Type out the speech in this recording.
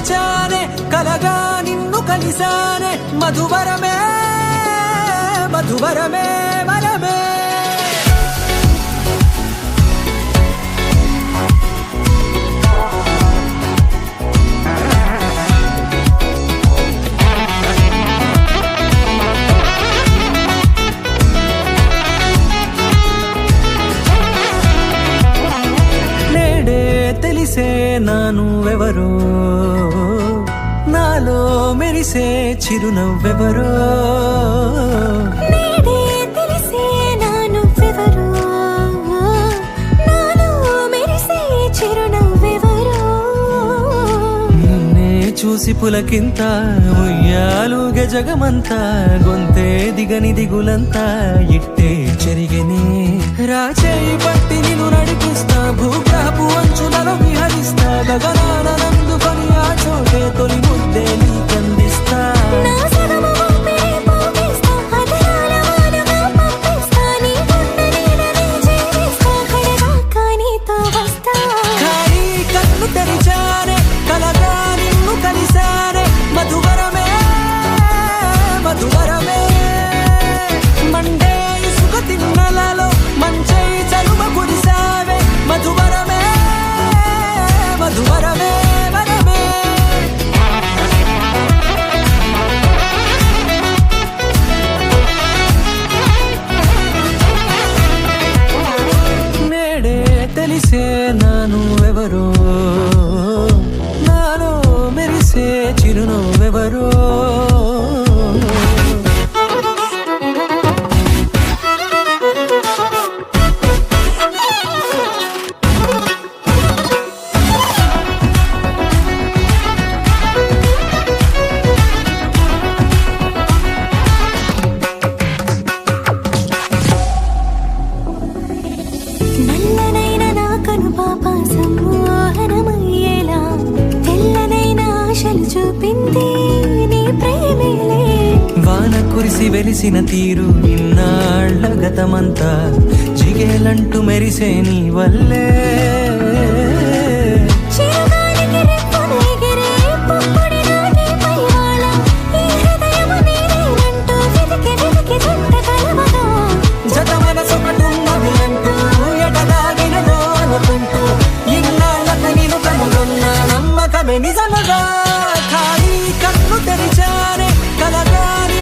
తెరిచానే కలగా నిన్ను కలిసానే మధువరమే మధువరమే వరమే తెలిసే నానువెవరో నాలో మెరిసే చిరునవ్వెవరో తెలిసే నానువెవరో నాలో మెరిసే చిరునవ్వెవరో నిన్నే చూసి పులకింత ఉయ్యాలుగే జగమంతా గొంతే దిగని దిగులంతా ఇట్టే చెరిగనే రాచేయి పట్టి నిన్ను నడిపిస్తా భూగ్రహపు అంచులలో విహరిస్తా గగనాన నందుకొని ఆ చోటే తొలి ముద్దే నీకందిస్తా నా సగము ఊపిరి పోగిస్తా అదరాల వానగా పంపిస్తా నీ గుండె నీడనే జీవిస్తా కడదాకా నీతో వస్తా ఖాళీ కన్ను తెరిచానే కలగా నిన్ను కలిసానే మధువరమే మధువరమే మండే ఇసుక తిన్నలలో మంచై చలువ కురిసావే మధువరమే మధువరమే వరమే నేడే తెలిసే నానువెవరో నాలో మెరిసే చిరునవ్వెవరో నల్లనైన నా కనుపాప సమ్మోహనమయ్యేలా తెల్లనైన ఆశలు చూపింది నీ ప్రేమేలే వాన కురిసి వెలిసిన తీరు ఇన్నాళ్ల గతమంతా జిగేలంటూ మెరిసే నీ వల్లే